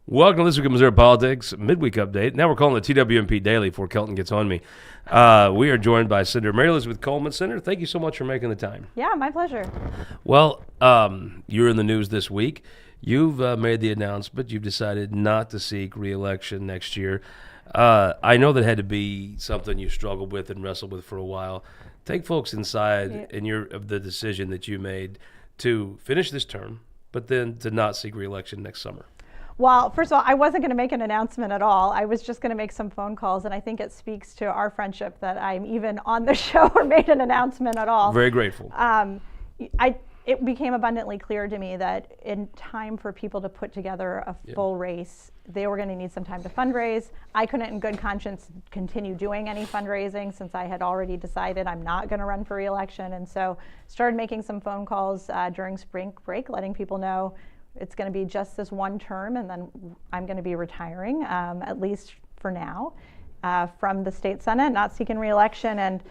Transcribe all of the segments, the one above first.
Welcome to this week of Missouri Politics Midweek Update. Now we're calling the TWMP Daily before Kelton gets on me. We are joined by Senator Mary Elizabeth Coleman. Senator, thank you so much for making the time. Yeah, my pleasure. Well, you're in the news this week. You've made the announcement. You've decided not to seek re-election next year. I know that had to be something you struggled with and wrestled with for a while. Take folks inside of the decision that you made to finish this term, but then to not seek re-election next summer. Well, first of all, I wasn't going to make an announcement at all. I was just going to make some phone calls, and I think it speaks to our friendship that I'm even on the show or made an announcement at all. Very grateful. It became abundantly clear to me that in time for people to put together a full race, they were going to need some time to fundraise. I couldn't in good conscience continue doing any fundraising since I had already decided I'm not going to run for re-election, and so started making some phone calls during spring break, letting people know it's going to be just this one term, and then I'm going to be retiring, at least for now, from the state senate, not seeking re-election. And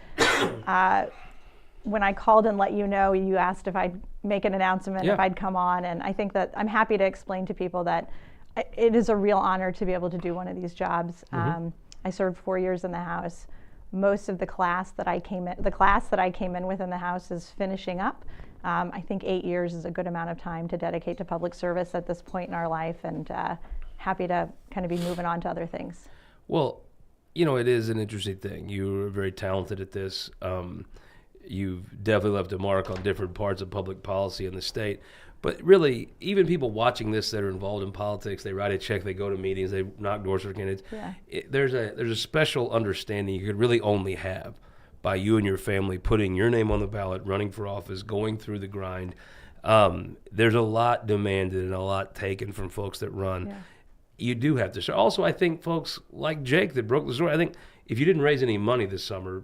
when I called and let you know, you asked if I'd make an announcement, if I'd come on. And I think that I'm happy to explain to people that it is a real honor to be able to do one of these jobs. I served 4 years in the House. Most of the class that I came in with in the House is finishing up. I think 8 years is a good amount of time to dedicate to public service at this point in our life, and happy to kind of be moving on to other things. Well, you know, it is an interesting thing. You're very talented at this. You've definitely left a mark on different parts of public policy in the state. But really, even people watching this that are involved in politics, they write a check, they go to meetings, they knock doors for candidates. There's a special understanding you could really only have by you and your family putting your name on the ballot, running for office, going through the grind. There's a lot demanded and a lot taken from folks that run. You do have to show. Also, I think folks like Jake that broke the story, I think if you didn't raise any money this summer,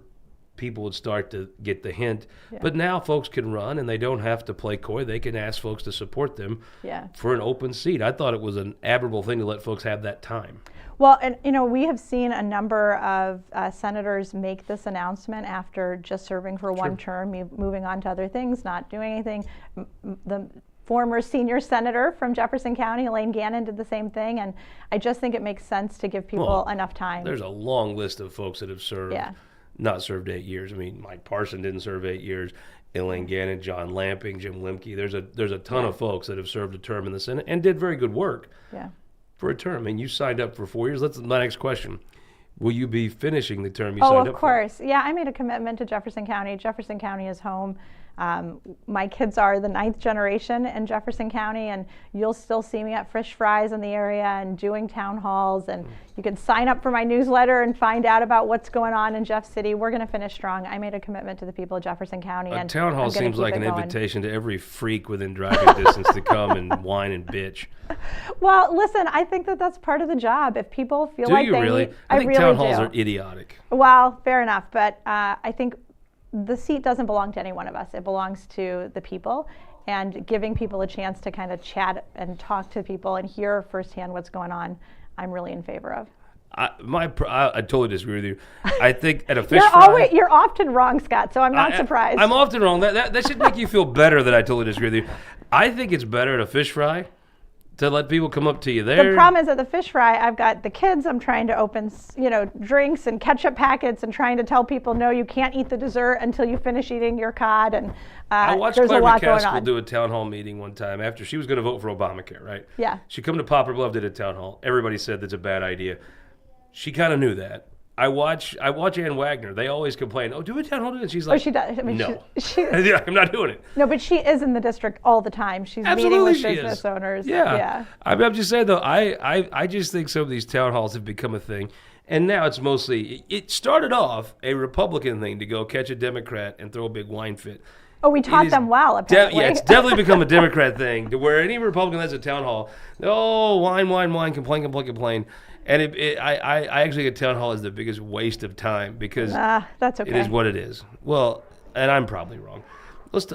people would start to get the hint. But now folks can run and they don't have to play coy. They can ask folks to support them for an open seat. I thought it was an admirable thing to let folks have that time. Well, and you know, we have seen a number of senators make this announcement after just serving for one term, moving on to other things, not doing anything. The former senior senator from Jefferson County, Elaine Gannon, did the same thing, and I just think it makes sense to give people enough time. There's a long list of folks that have served, not served 8 years. I mean, Mike Parson didn't serve 8 years. Elaine Gannon, John Lamping, Jim Lemke. There's a ton of folks that have served a term in the Senate and did very good work. For a term. And you signed up for 4 years. That's my next question. Will you be finishing the term you signed up for? Oh, of course. Yeah, I made a commitment to Jefferson County. Jefferson County is home. My kids are the 9th generation in Jefferson County, and you'll still see me at Fish Fries in the area and doing town halls, and you can sign up for my newsletter and find out about what's going on in Jeff City. We're going to finish strong. I made a commitment to the people of Jefferson County. A town hall seems like an invitation to every freak within driving distance to come and whine and bitch. Well, listen, I think that that's part of the job. If people feel like they really? need, I think really town halls do. are idiotic. Well, fair enough, but I think the seat doesn't belong to any one of us. It belongs to the people, and giving people a chance to kind of chat and talk to people and hear firsthand what's going on, I'm really in favor of. I totally disagree with you. I think at a fish fry... You're often wrong, Scott, so I'm not surprised. I'm often wrong. That should make you feel better that I totally disagree with you. I think it's better at a fish fry to let people come up to you there. The problem is at the fish fry, I've got the kids. I'm trying to open, drinks and ketchup packets, and trying to tell people, no, you can't eat the dessert until you finish eating your cod. And I watched there's Claire a lot going on. McCaskill do a town hall meeting one time after she was going to vote for Obamacare, right? Yeah. She come to Poplar Bluff, did a town hall. Everybody said that's a bad idea. She kind of knew that. I watch Ann Wagner. They always complain, do a town hall, and she's like, she does. I mean, no. She I'm not doing it. No, but she is in the district all the time. She's meeting with business owners. Yeah. I'm just saying, though, I just think some of these town halls have become a thing. And now it's mostly, it started off a Republican thing to go catch a Democrat and throw a big wine fit. Oh, we taught them well, apparently. It's definitely become a Democrat thing to where any Republican that's a town hall, wine, complain. And I actually think a town hall is the biggest waste of time because that's okay. It is what it is. Well, and I'm probably wrong.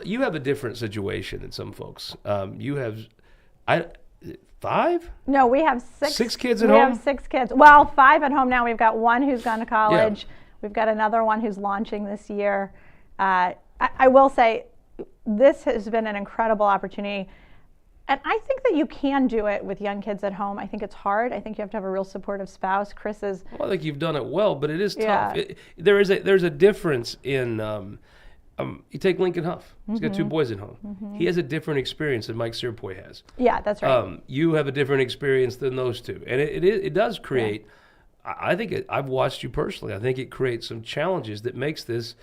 You have a different situation than some folks. You have, 5? No, we have 6. 6 kids at home? We have 6 kids. Well, 5 at home now. We've got one who's gone to college. Yeah. We've got another one who's launching this year. I will say this has been an incredible opportunity. And I think that you can do it with young kids at home. I think it's hard. I think you have to have a real supportive spouse. Chris is. Well, I think you've done it well, but it is Yeah. tough. There's a difference in. You take Lincoln Huff. He's got 2 boys at home. He has a different experience than Mike Serpoy has. Yeah, that's right. You have a different experience than those 2, and it does create. I think I've watched you personally. I think it creates some challenges that makes this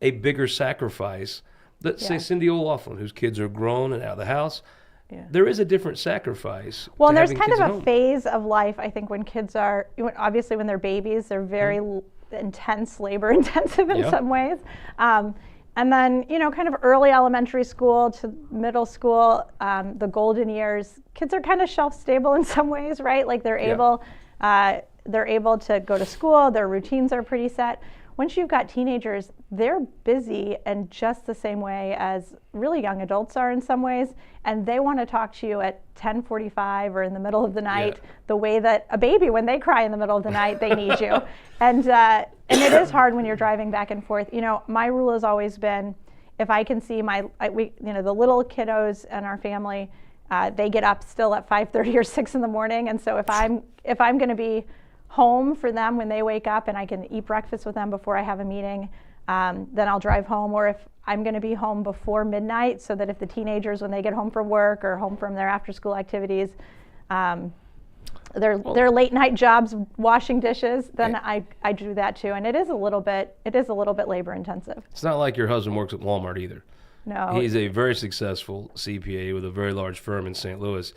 a bigger sacrifice. Let's say Cindy O'Loughlin, whose kids are grown and out of the house. Yeah. There is a different sacrifice. Well, and there's kind of a phase of life, I think, when kids are, obviously when they're babies, they're very intense, labor intensive in some ways. And then, kind of early elementary school to middle school, the golden years, kids are kind of shelf stable in some ways, right? Like they're able to go to school, their routines are pretty set. Once you've got teenagers, they're busy in just the same way as really young adults are in some ways, and they want to talk to you at 10:45 or in the middle of the night, the way that a baby, when they cry in the middle of the night, they need you. And it is hard when you're driving back and forth. My rule has always been, if I can see the little kiddos in our family, they get up still at 5:30 or 6 in the morning, and so if I'm going to be home for them when they wake up and I can eat breakfast with them before I have a meeting, then I'll drive home. Or if I'm going to be home before midnight, so that if the teenagers, when they get home from work or home from their after school activities, their late night jobs washing dishes, then I do that too. And it is a little bit labor intensive. It's not like your husband works at Walmart either. No. He's a very successful CPA with a very large firm in St. Louis.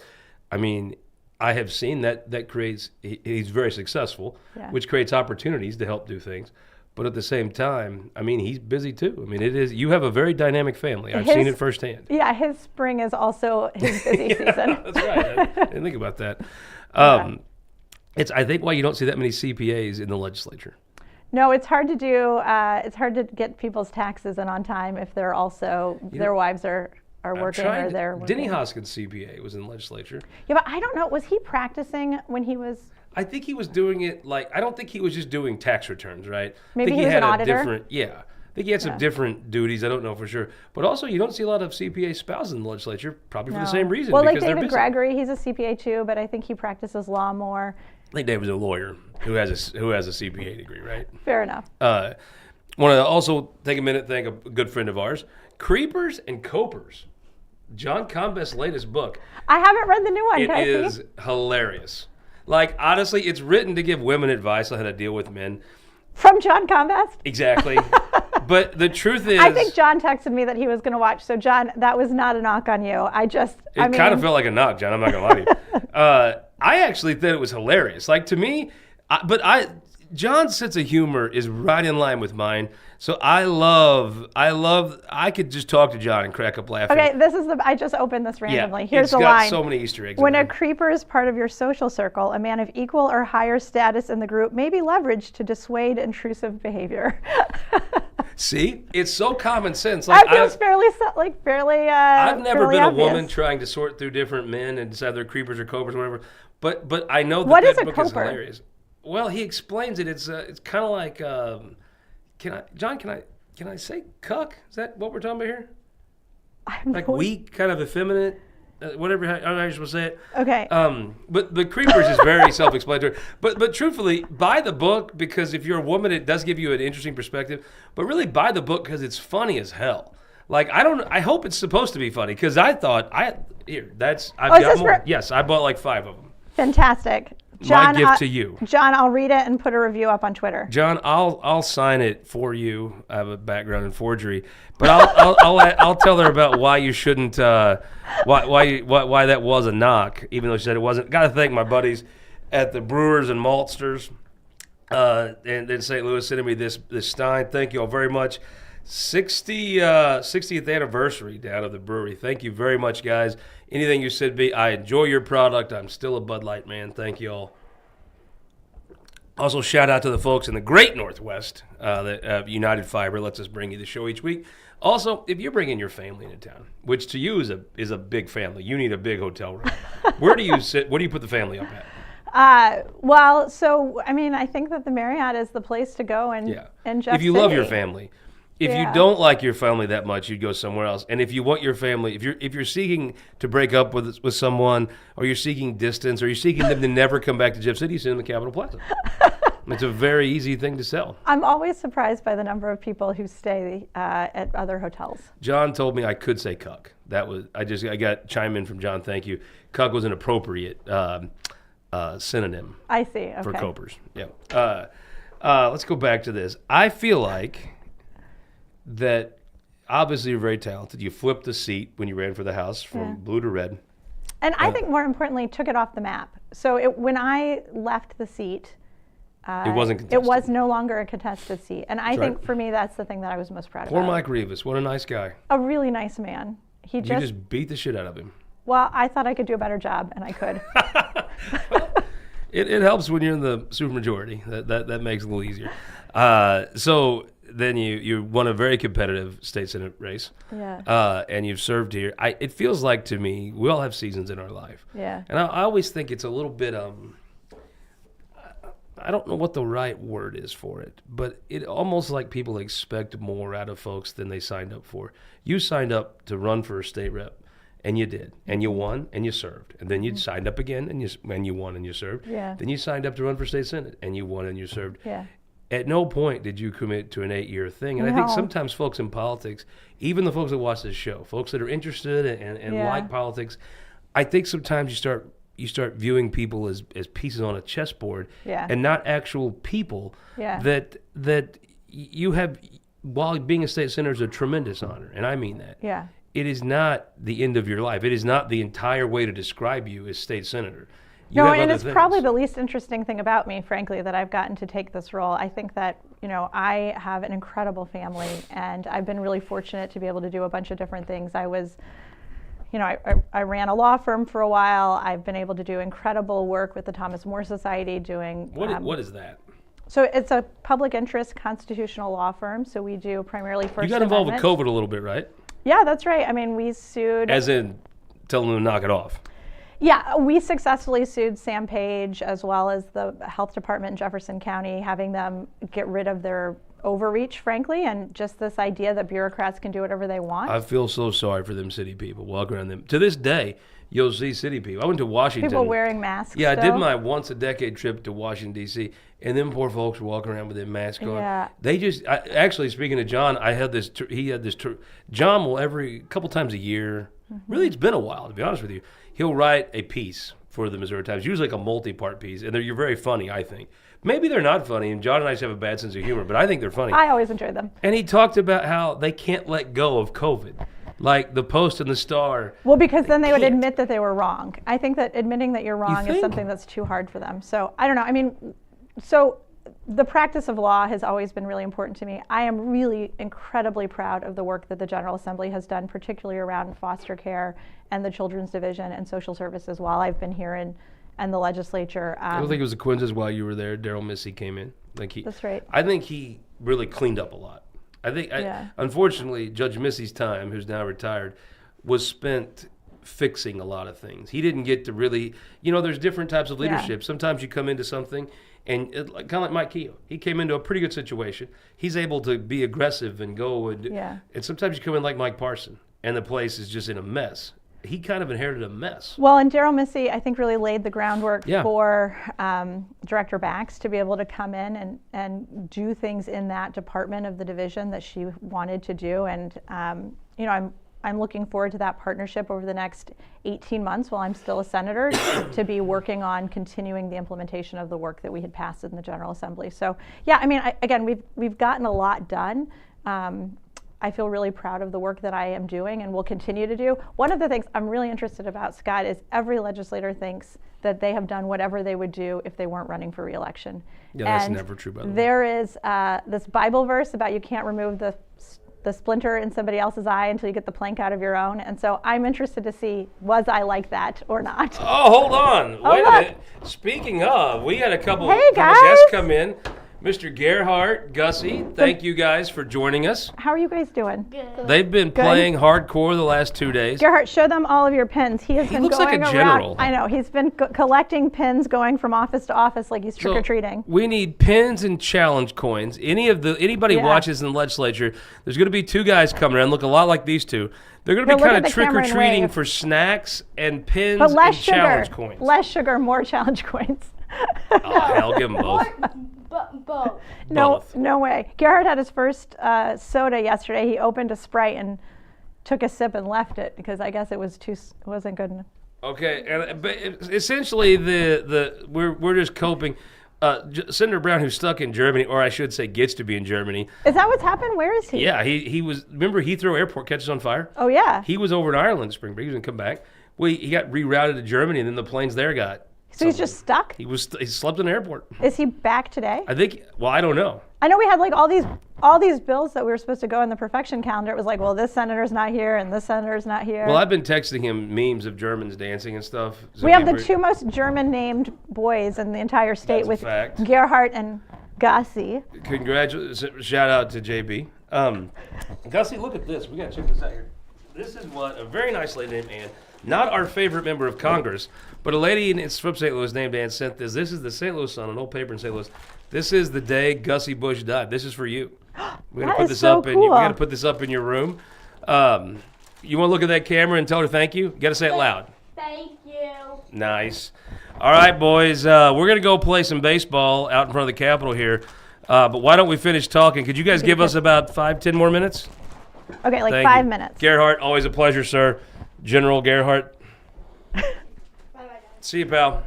I mean, I have seen that creates, he's very successful, which creates opportunities to help do things. But at the same time, I mean, he's busy too. I mean, you have a very dynamic family. I've seen it firsthand. Yeah, his spring is also his busy season. That's right. I didn't think about that. It's, I think, why you don't see that many CPAs in the legislature. No, it's hard to do. It's hard to get people's taxes in on time if they're also, their wives are working or they're working. Denny Hoskins, CPA, was in the legislature. Yeah, but I don't know. Was he practicing when he was? I think he was doing it I don't think he was just doing tax returns, right? Maybe I think he was had an auditor? I think he had some different duties. I don't know for sure. But also, you don't see a lot of CPA spouses in the legislature, probably for the same reason. Well, because like David they're busy. Gregory, he's a CPA too, but I think he practices law more. I think David's a lawyer who has a CPA degree, right? Fair enough. Want to also take a minute, thank a good friend of ours, Creepers and Copers. John Combest's latest book. I haven't read the new one. It is hilarious. Honestly, it's written to give women advice on how to deal with men. From John Combest? Exactly. But the truth is, I think John texted me that he was going to watch. So, John, that was not a knock on you. It kind of felt like a knock, John. I'm not going to lie to you. I actually thought it was hilarious. To me, John's sense of humor is right in line with mine. So I could just talk to John and crack up laughing. Okay, I just opened this randomly. Here's the line. It's got so many Easter eggs. When a creeper is part of your social circle, a man of equal or higher status in the group may be leveraged to dissuade intrusive behavior. See? It's so common sense. That feels fairly I've never been obvious. a woman trying to sort through different men and decide they're creepers or copers or whatever. But I know What is that a book coper? is hilarious. Well, he explains it. It's kind of like, can I say cuck? Is that what we're talking about here? Weak, kind of effeminate, whatever. I don't know how you're supposed to say it. Okay. But the creepers is very self-explanatory. But truthfully, buy the book because if you're a woman, it does give you an interesting perspective. But really, buy the book because it's funny as hell. I hope it's supposed to be funny because I thought I've got more. Yes, I bought 5 of them. Fantastic. John, my gift to you. John, I'll read it and put a review up on Twitter. John, I'll sign it for you. I have a background in forgery, but I'll tell her about why you shouldn't. Why that was a knock, even though she said it wasn't. Got to thank my buddies at the Brewers and Maltsters, and in St. Louis sending me this stein. Thank you all very much. 60th anniversary down at the brewery. Thank you very much, guys. Anything you said, I enjoy your product. I'm still a Bud Light man. Thank you all. Also, shout out to the folks in the great Northwest that United Fiber lets us bring you the show each week. Also, if you're bringing your family into town, which to you is a big family, you need a big hotel room. Where do you sit? Where do you put the family up at? I think that the Marriott is the place to go and Jeff if you love your family. If you don't like your family that much, you'd go somewhere else. And if you want your family, if you're seeking to break up with someone, or you're seeking distance, or you're seeking them to never come back to Jeff City, send them to Capitol Plaza. It's a very easy thing to sell. I'm always surprised by the number of people who stay at other hotels. John told me I could say cuck. That was I got chime in from John. Thank you. Cuck was an appropriate synonym. I see. Okay. For copers. Yeah. Let's go back to this. I feel like that obviously you're very talented. You flipped the seat when you ran for the House from blue to red. And I think more importantly, took it off the map. So when I left the seat, it wasn't contested. It was no longer a contested seat. And I think for me, that's the thing that I was most proud of. Poor Mike Rivas. What a nice guy. A really nice man. You just beat the shit out of him. Well, I thought I could do a better job, and I could. It helps when you're in the supermajority. That makes it a little easier. So then you won a very competitive state senate race. Yeah. And you've served here. It feels like to me, we all have seasons in our life. Yeah. And I always think it's a little bit, I don't know what the right word is for it, but it almost like people expect more out of folks than they signed up for. You signed up to run for a state rep. And you did, and you won, and you served, and then you signed up again, and you won, and you served. Yeah. Then you signed up to run for state senate, and you won, and you served. Yeah. At no point did you commit to an 8-year thing, and No. I think sometimes folks in politics, even the folks that watch this show, folks that are interested and like politics, I think sometimes you start viewing people as pieces on a chessboard, and not actual people. That you have. While being a state senator is a tremendous honor, and I mean that. Yeah. It is not the end of your life. It is not the entire way to describe you as state senator. No, and it's probably the least interesting thing about me, frankly, that I've gotten to take this role. I think that, I have an incredible family, and I've been really fortunate to be able to do a bunch of different things. I was, I ran a law firm for a while. I've been able to do incredible work with the Thomas More Society doing... What is that? So it's a public interest constitutional law firm. So we do primarily First Amendment. You got involved with COVID a little bit, right? Yeah, that's right. I mean, we sued... As in, tell them to knock it off. Yeah, we successfully sued Sam Page as well as the health department in Jefferson County, having them get rid of their overreach, frankly, and just this idea that bureaucrats can do whatever they want. I feel so sorry for them city people walking around them. To this day, you'll see city people. I went to Washington. People wearing masks. Yeah, still. I did my once-a-decade trip to Washington, D.C., and them poor folks were walking around with their masks on. Yeah. They just, actually, speaking of John, John will every couple times a year, really it's been a while, to be honest with you, he'll write a piece for the Missouri Times, usually like a multi-part piece, and you're very funny, I think. Maybe they're not funny, and John and I just have a bad sense of humor, but I think they're funny. I always enjoy them. And he talked about how they can't let go of COVID. Like the Post and the Star. Well, because then they would admit that they were wrong. I think that admitting that you're wrong You is something that's too hard for them. So I don't know. I mean, so the practice of law has always been really important to me. I am really incredibly proud of the work that the General Assembly has done, particularly around foster care and the Children's Division and social services while I've been here and the legislature. I don't think it was a coincidence while you were there, Daryl Missy came in. That's right. I think he really cleaned up a lot. I think, unfortunately, Judge Missy's time, who's now retired, was spent fixing a lot of things. He didn't get to really, there's different types of leadership. Sometimes you come into something, and kind of like Mike Keogh. He came into a pretty good situation. He's able to be aggressive and go, and sometimes you come in like Mike Parson, and the place is just in a mess. He kind of inherited a mess. Well, and Daryl Missy, I think, really laid the groundwork for Director Bax to be able to come in and do things in that department of the division that she wanted to do. And, I'm looking forward to that partnership over the next 18 months while I'm still a senator to be working on continuing the implementation of the work that we had passed in the General Assembly. So, we've gotten a lot done. I feel really proud of the work that I am doing and will continue to do. One of the things I'm really interested about, Scott, is every legislator thinks that they have done whatever they would do if they weren't running for re-election. Yeah, that's never true, by the way. There is this Bible verse about you can't remove the splinter in somebody else's eye until you get the plank out of your own. And so I'm interested to see, was I like that or not? Oh, hold on. Wait a minute. Speaking of, we had a couple Hey, guys. guests come in. Mr. Gerhardt, Gussie, thank you guys for joining us. How are you guys doing? Good. They've been playing hardcore the last 2 days. Gerhardt, show them all of your pins. He looks like a general. I know. He's been collecting pins, going from office to office like he's trick or treating. We need pins and challenge coins. Anybody watches in the legislature, there's going to be 2 guys coming around, look a lot like these 2. They're going to be kind of trick or treating for snacks and pins but less and sugar, challenge coins. Less sugar, more challenge coins. Oh, hell, give them both. Both. No way. Gerhardt had his first soda yesterday. He opened a Sprite and took a sip and left it because I guess it wasn't good enough. Okay, but essentially we're just coping. Senator Brown, who's stuck in Germany, or I should say gets to be in Germany. Is that what's happened? Where is he? Yeah, he was, remember Heathrow Airport catches on fire? Oh, yeah. He was over in Ireland spring break. He was going to come back. Well, he got rerouted to Germany, and then the planes there got So he's just stuck? He slept in the airport. Is he back today? I think, well, I don't know. I know we had like all these bills that we were supposed to go in the perfection calendar. It was like, well, this senator's not here and this senator's not here. Well, I've been texting him memes of Germans dancing and stuff. So we have the 2 most German-named boys in the entire state with Gerhardt and Gussie. Congratulations. Shout out to JB. Gussie, look at this. We got to check this out here. This is what a very nice lady named Ann, not our favorite member of Congress, but a lady from St. Louis named Ann sent this. This is the St. Louis Sun, an old paper in St. Louis. This is the day Gussie Bush died. This is for you. We're gonna put this up in. We're gonna put this up in your room. You want to look at that camera and tell her thank you? You got to say it loud. Thank you. Nice. All right, boys. We're gonna go play some baseball out in front of the Capitol here. But why don't we finish talking? Could you guys give us about 5-10 more minutes? Okay, like Thank 5 you. minutes. Gerhardt, always a pleasure, sir. General Gerhardt. Bye-bye. See you, pal.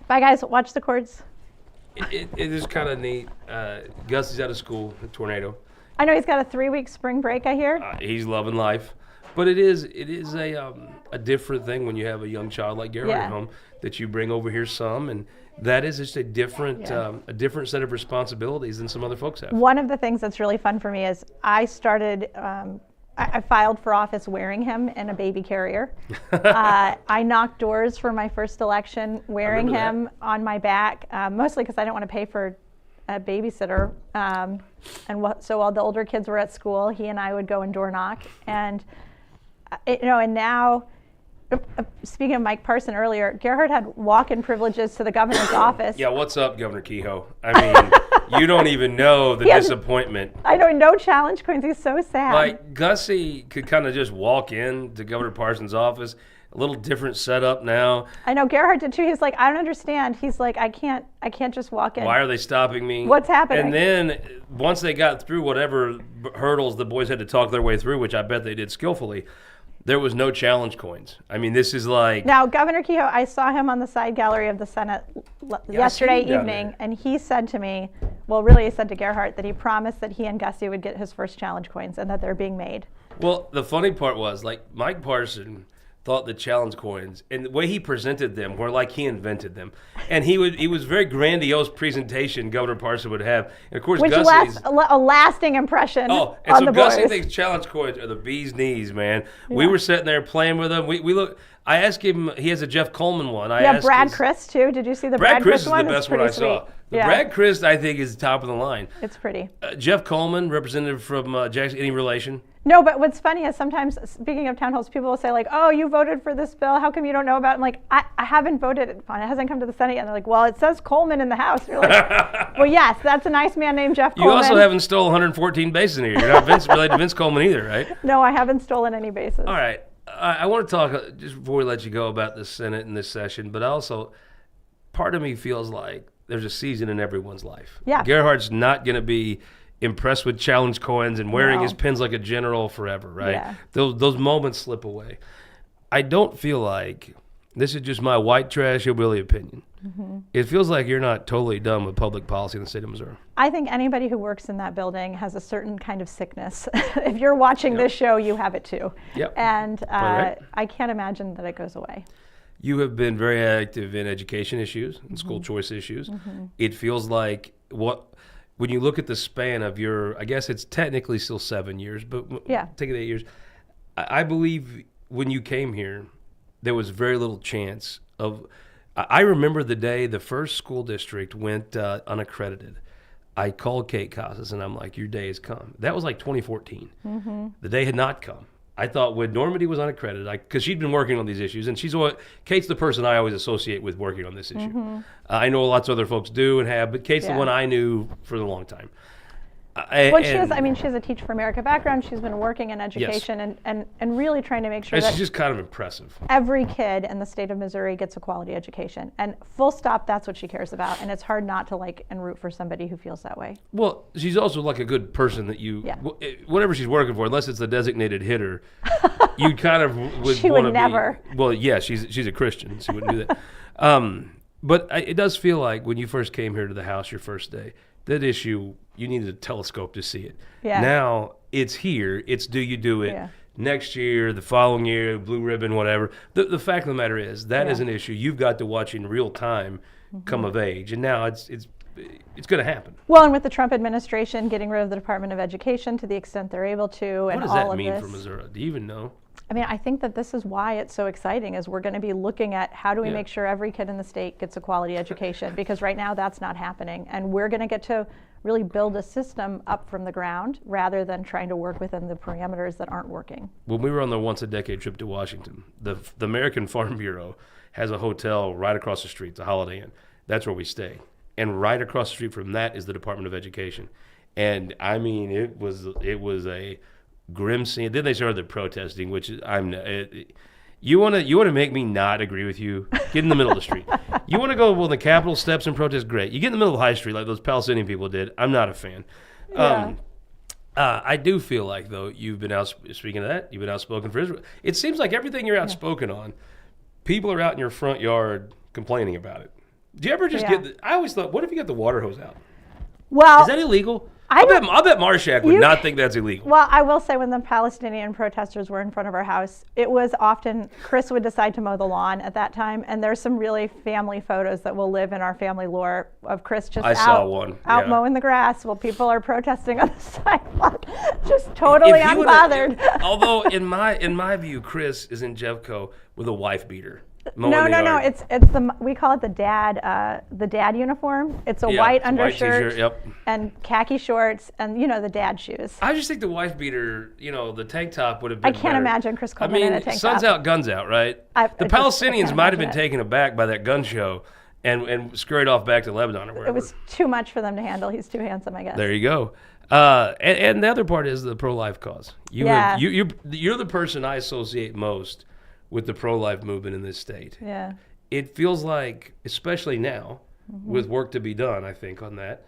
Bye, guys. Watch the cords. It is kind of neat. Gussie's out of school, a tornado. I know he's got a 3-week spring break, I hear. He's loving life. But it is a different thing when you have a young child like Gerhardt at home that you bring over here some, and that is just a different set of responsibilities than some other folks have. One of the things that's really fun for me is I started, I filed for office wearing him in a baby carrier. I knocked doors for my first election wearing him on my back, mostly because I didn't want to pay for a babysitter. So while the older kids were at school, he and I would go and door knock. And, and now, speaking of Mike Parson earlier, Gerhardt had walk-in privileges to the governor's office. Yeah, what's up, Governor Kehoe? I mean, you don't even know the disappointment. I know, no challenge coins. He's so sad. Like, Gussie could kind of just walk in to Governor Parson's office. A little different setup now. I know, Gerhardt did too. He's like, I don't understand. He's like, I can't just walk in. Why are they stopping me? What's happening? And then once they got through whatever hurdles the boys had to talk their way through, which I bet they did skillfully, there was no challenge coins. I mean, this is like... Now, Governor Kehoe, I saw him on the side gallery of the Senate yesterday evening, and he said to me, well, really he said to Gerhardt that he promised that he and Gussie would get his first challenge coins and that they're being made. Well, the funny part was, like, Mike Parson thought the challenge coins and the way he presented them were like he invented them, and he was very grandiose presentation Governor Parson would have, and of course, which left a lasting impression. Oh, and on so the Gussie boys. thinks challenge coins are the bee's knees, man. Yeah. We were sitting there playing with them. We look. I asked him. He has a Jeff Coleman one. Yeah, Brad Chris too. Did you see the Brad Chris one? Brad Chris is the best one I saw. The Brad Chris, I think, is the top of the line. It's pretty. Jeff Coleman, representative from Jackson. Any relation? No, but what's funny is sometimes, speaking of town halls, people will say like, oh, you voted for this bill. How come you don't know about it? I'm like, I haven't voted on it. It hasn't come to the Senate yet. And they're like, well, it says Coleman in the House. You're like, well, yes, that's a nice man named Jeff Coleman. You also haven't stolen 114 bases in here. You're not related to Vince Coleman either, right? No, I haven't stolen any bases. All right. I want to talk, just before we let you go, about the Senate in this session, but also part of me feels like there's a season in everyone's life. Yeah. Gerhardt's not going to be impressed with challenge coins and wearing his pins like a general forever, right? Yeah. Those moments slip away. I don't feel like, this is just my white trash hillbilly opinion, it feels like you're not totally done with public policy in the state of Missouri. I think anybody who works in that building has a certain kind of sickness. If you're watching this show, you have it too. Yep. And Right. I can't imagine that it goes away. You have been very active in education issues and school choice issues. It feels like when you look at the span of your, I guess it's technically still 7 years, but take it 8 years. I believe when you came here, there was very little chance of, I remember the day the first school district went unaccredited. I called Kate Casas and I'm like, your day has come. That was like 2014. The day had not come. I thought when Normandy was unaccredited, because she'd been working on these issues, and Kate's the person I always associate with working on this issue. I know lots of other folks do and have, but Kate's the one I knew for a long time. She has a Teach for America background. She's been working in education and really trying to make sure that she's just kind of impressive. Every kid in the state of Missouri gets a quality education. And full stop, that's what she cares about. And it's hard not to like and root for somebody who feels that way. Well, she's also like a good person that whatever she's working for, unless it's the designated hitter, you kind of would She would never. Well, yeah, she's a Christian. She wouldn't do that. But it does feel like when you first came here to the house your first day, that issue, you needed a telescope to see it. Yeah. Now it's here. It's do you do it next year, the following year, blue ribbon, whatever. The fact of the matter is that is an issue you've got to watch in real time come of age. And now it's going to happen. Well, and with the Trump administration getting rid of the Department of Education to the extent they're able to, what and does all that of mean this. for Missouri? Do you even know? I mean, I think that this is why it's so exciting, is we're going to be looking at how do we make sure every kid in the state gets a quality education, because right now that's not happening. And we're going to get to really build a system up from the ground rather than trying to work within the parameters that aren't working. When we were on the once-a-decade trip to Washington, the American Farm Bureau has a hotel right across the street, it's a Holiday Inn. That's where we stay. And right across the street from that is the Department of Education. And, I mean, it was a grim scene. Then they started the protesting, which is you want to make me not agree with you? Get in the middle of the street. You want to go the Capitol steps and protest? Great. You get in the middle of the high street like those Palestinian people did. I'm not a fan. Yeah. I do feel like, though, you've been out, speaking of that, you've been outspoken for Israel. It seems like everything you're outspoken on, people are out in your front yard complaining about it. Do you ever just I always thought, what if you got the water hose out? Well, is that illegal? I bet Marshak would not think that's illegal. Well, I will say when the Palestinian protesters were in front of our house, it was often Chris would decide to mow the lawn at that time, and there's some really family photos that will live in our family lore of Chris just out mowing the grass while people are protesting on the sidewalk, just totally unbothered. Although in my view, Chris is in Jeffco with a wife beater. No. It's we call it the dad uniform. It's a white undershirt and khaki shorts and the dad shoes. I just think the wife beater, the tank top would have been I can't imagine Chris Coleman in a tank top. Sun's out, guns out, right? The Palestinians might have been taken aback by that gun show and scurried off back to Lebanon or wherever. It was too much for them to handle. He's too handsome, I guess. There you go. And the other part is the pro-life cause. You're the person I associate most with the pro-life movement in this state. Yeah. It feels like, especially now, with work to be done, I think, on that,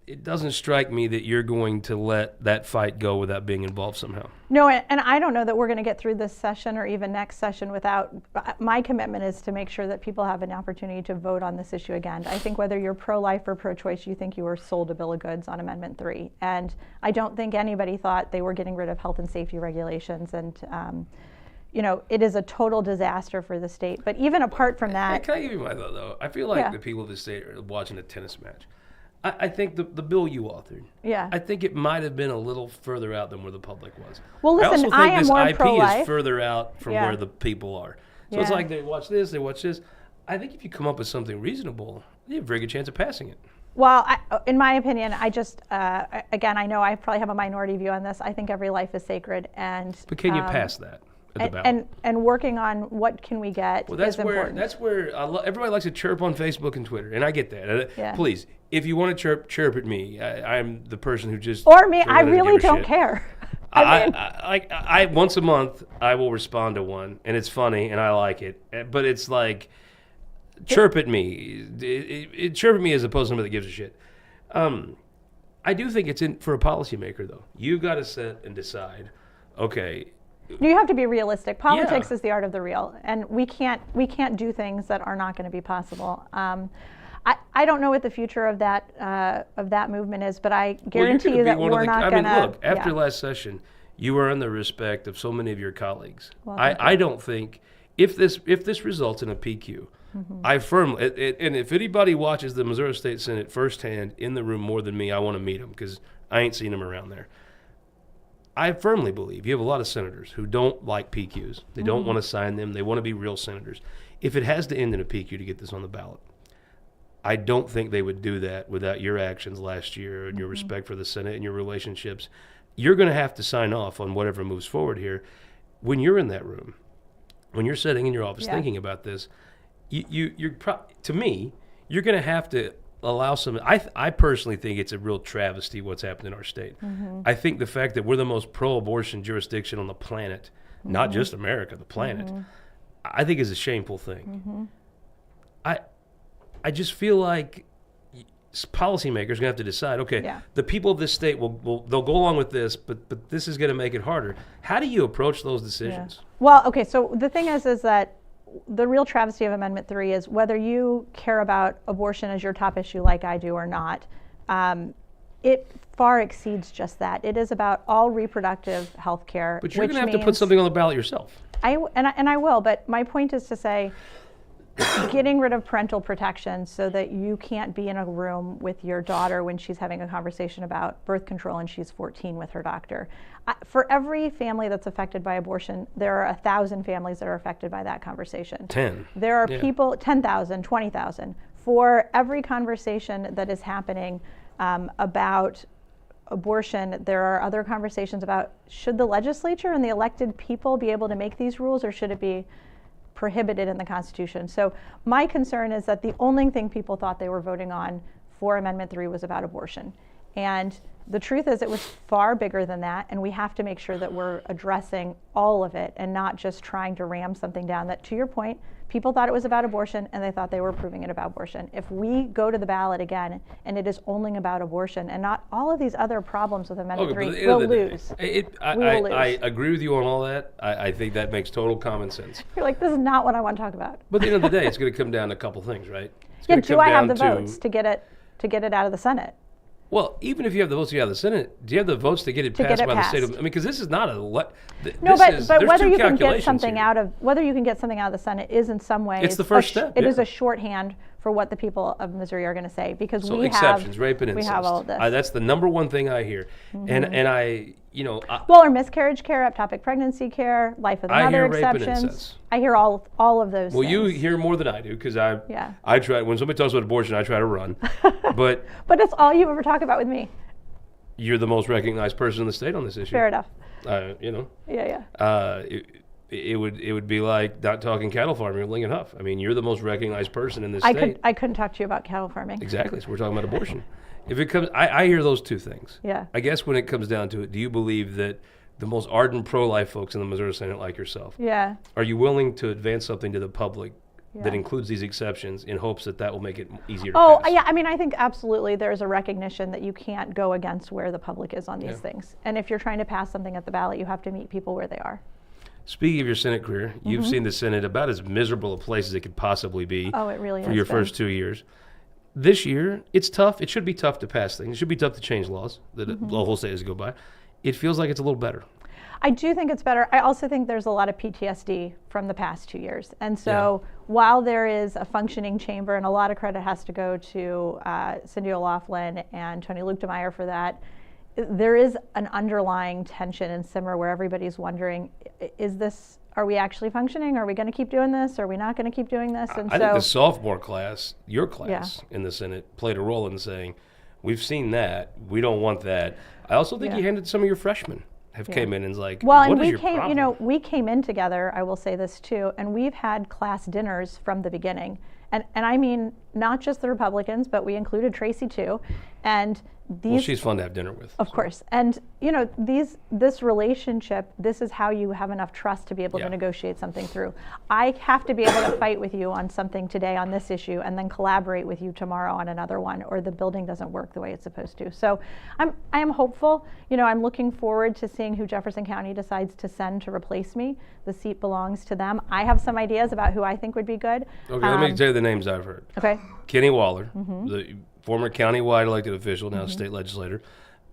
it doesn't strike me that you're going to let that fight go without being involved somehow. No, and I don't know that we're going to get through this session or even next session without, my commitment is to make sure that people have an opportunity to vote on this issue again. I think whether you're pro-life or pro-choice, you think you were sold a bill of goods on Amendment 3. And I don't think anybody thought they were getting rid of health and safety regulations. And it is a total disaster for the state. But even apart from that... Can I give you my thought, though? I feel like the people of the state are watching a tennis match. I think the bill you authored, I think it might have been a little further out than where the public was. Well, listen, I am more IP pro-life. is further out from where the people are. So it's like they watch this, they watch this. I think if you come up with something reasonable, you have a very good chance of passing it. Well, in my opinion, I just, again, I know I probably have a minority view on this. I think every life is sacred. But can you pass that? And working on what can we get is important. That's where everybody likes to chirp on Facebook and Twitter, and I get that. Please, if you want to chirp at me, I'm the person who just or me. I really don't care. I once a month I will respond to one, and it's funny and I like it, but it's like chirp at me. Chirp at me as opposed to somebody that gives a shit. I do think it's in for a policymaker though. You've got to sit and decide. Okay. You have to be realistic. Politics is the art of the real, and we can't do things that are not going to be possible. I don't know what the future of that movement is, but I guarantee you that we're not going to. Look, after last session, you earned the respect of so many of your colleagues. Well, I don't think if this results in a PQ, I firmly and if anybody watches the Missouri State Senate firsthand in the room more than me, I want to meet them because I ain't seen them around there. I firmly believe you have a lot of senators who don't like PQs. They don't want to sign them. They want to be real senators. If it has to end in a PQ to get this on the ballot, I don't think they would do that without your actions last year and your respect for the Senate and your relationships. You're going to have to sign off on whatever moves forward here. When you're in that room, when you're sitting in your office thinking about this, to me, you're going to have to allow some. I personally think it's a real travesty what's happened in our state. I think the fact that we're the most pro-abortion jurisdiction on the planet, not just America, the planet, I think is a shameful thing. I just feel like policymakers are going to have to decide, okay, the people of this state they'll go along with this, but this is going to make it harder. How do you approach those decisions? Well, okay, so the thing is that the real travesty of Amendment 3 is whether you care about abortion as your top issue like I do or not, it far exceeds just that. It is about all reproductive health care. But you're going to have to put something on the ballot yourself. I will, but my point is to say, getting rid of parental protection so that you can't be in a room with your daughter when she's having a conversation about birth control and she's 14 with her doctor. For every family that's affected by abortion, there are 1,000 families that are affected by that conversation. 10. There are people, 10,000, 20,000. For every conversation that is happening about abortion, there are other conversations about, should the legislature and the elected people be able to make these rules, or should it be prohibited in the Constitution? So my concern is that the only thing people thought they were voting on for Amendment 3 was about abortion. And the truth is it was far bigger than that, and we have to make sure that we're addressing all of it and not just trying to ram something down that, to your point, people thought it was about abortion and they thought they were proving it about abortion. If we go to the ballot again and it is only about abortion and not all of these other problems with Amendment 3, we'll lose. I agree with you on all that. I think that makes total common sense. You're like, this is not what I want to talk about. But at the end of the day, it's going to come down to a couple things, right? Do I have the votes to get it out of the Senate? Well, even if you have the votes to get out of the Senate, do you have the votes to get it passed by the state of? I mean, because this is not a but whether you can get something out of the Senate is in some way it's the first step. It is a shorthand for what the people of Missouri are going to say, because we exceptions, rape and incest. We have all of this. That's the number one thing I hear, and or miscarriage care, ectopic pregnancy care, life of the mother exceptions. I hear all of those. Well, things. you hear more than I do, because I try. When somebody talks about abortion, I try to run, but it's all you ever talk about with me. You're the most recognized person in the state on this issue. Fair enough. It would be like not talking cattle farming or Lincoln Huff. I mean, you're the most recognized person in this state. I couldn't talk to you about cattle farming. Exactly. So we're talking about abortion. If it comes, I hear those two things. Yeah. I guess when it comes down to it, do you believe that the most ardent pro-life folks in the Missouri Senate, like yourself, are you willing to advance something to the public that includes these exceptions in hopes that will make it easier to pass? Yeah. I mean, I think absolutely there's a recognition that you can't go against where the public is on these things. And if you're trying to pass something at the ballot, you have to meet people where they are. Speaking of your Senate career, you've seen the Senate about as miserable a place as it could possibly be. Oh, it really for your first 2 years. This year, it's tough. It should be tough to pass things. It should be tough to change laws that the whole state has to go by. It feels like it's a little better. I do think it's better. I also think there's a lot of PTSD from the past 2 years. And so while there is a functioning chamber, and a lot of credit has to go to Cindy O'Loughlin and Tony Luchtemeier for that, there is an underlying tension and simmer where everybody's wondering, are we actually functioning? Are we going to keep doing this? Are we not going to keep doing this? And I think the sophomore class, your class in the Senate, played a role in saying, we've seen that. We don't want that. I also think you handed some of your freshmen came in and was like, what is your problem? We came in together, I will say this too, and we've had class dinners from the beginning. And I mean, not just the Republicans, but we included Tracy too. And she's fun to have dinner with. Of course. And, this relationship, this is how you have enough trust to be able to negotiate something through. I have to be able to fight with you on something today on this issue and then collaborate with you tomorrow on another one, or the building doesn't work the way it's supposed to. So I am hopeful. I'm looking forward to seeing who Jefferson County decides to send to replace me. The seat belongs to them. I have some ideas about who I think would be good. Okay, let me tell you the names I've heard. Okay. Kenny Waller, the former county-wide elected official, now state legislator.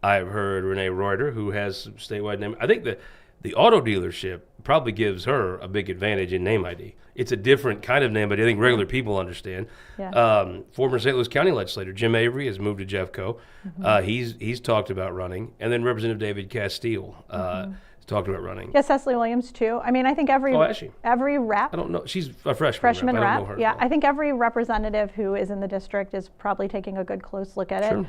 I've heard Renee Reuter, who has some statewide name. I think the auto dealership probably gives her a big advantage in name ID. It's a different kind of name, but I think regular people understand. Yeah. Former St. Louis County legislator Jim Avery has moved to Jeffco. He's talked about running. And then Representative David Castile. talking about running. Yeah, Cecily Williams too. I mean, I think every Oh, is she? every rep. I don't know. She's a freshman. Freshman rep. I don't rep. know her. Yeah, I think every representative who is in the district is probably taking a good close look at Sure. it.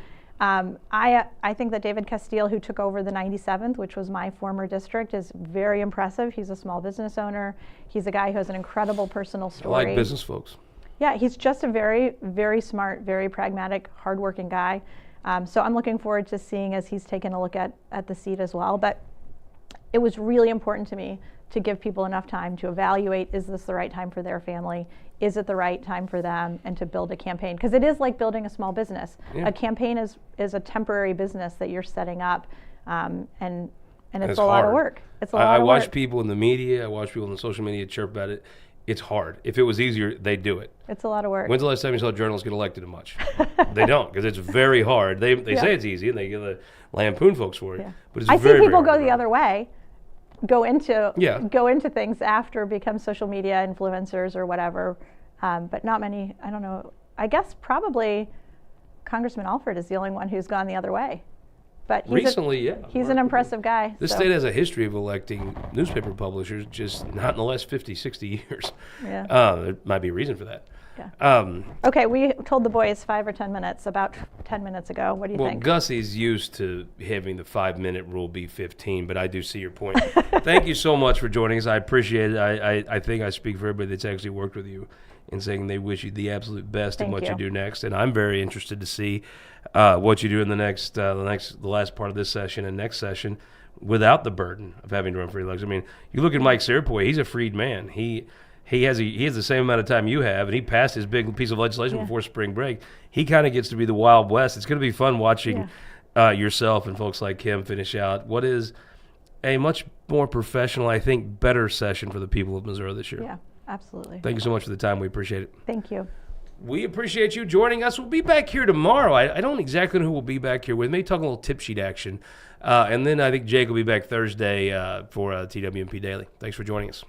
I think that David Castile, who took over the 97th, which was my former district, is very impressive. He's a small business owner. He's a guy who has an incredible personal I story. like business folks. Yeah, he's just a very, very smart, very pragmatic, hardworking guy. So I'm looking forward to seeing as he's taken a look at the seat as well. But it was really important to me to give people enough time to evaluate, is this the right time for their family? Is it the right time for them? And to build a campaign. Because it is like building a small business. Yeah. A campaign is a temporary business that you're setting up. And it's it's a lot of hard. work. It's a lot I of watch work. people in the media. I watch people in the social media chirp about it. It's hard. If it was easier, they'd do it. It's a lot of work. When's the last time you saw journalists get elected much? They don't, because it's very hard. They Yeah. say it's easy, and they give lampoon folks for it. Yeah. But it's I very, see people very go hard the to run. other way, go into things after, become social media influencers or whatever, but not many. I don't know. I guess probably Congressman Alford is the only one who's gone the other way. But Recently, yeah. he's an impressive guy. This so, state has a history of electing newspaper publishers, just not in the last 50, 60 years. Yeah. There might be a reason for that. Yeah. Okay, we told the boys 5 or 10 minutes about 10 minutes ago. What do you Well, think? Gussie's used to having the 5-minute rule be 15, but I do see your point. Thank you so much for joining us. I appreciate it. I think I speak for everybody that's actually worked with you in saying they wish you the absolute best in Thank what you you. do next. And I'm very interested to see what you do in the last part of this session and next session without the burden of having to run for election. I mean, you look at Mike Sarapoy, he's a freed man. He has the same amount of time you have, and he passed his big piece of legislation Yeah. before spring break. He kind of gets to be the Wild West. It's going to be fun watching yourself and folks like him finish out what is a much more professional, I think, better session for the people of Missouri this year. Yeah, absolutely. Thank you so much for the time. We appreciate it. Thank you. We appreciate you joining us. We'll be back here tomorrow. I don't exactly know who will be back here with. Maybe talking a little tip sheet action. And then I think Jake will be back Thursday for TWMP Daily. Thanks for joining us.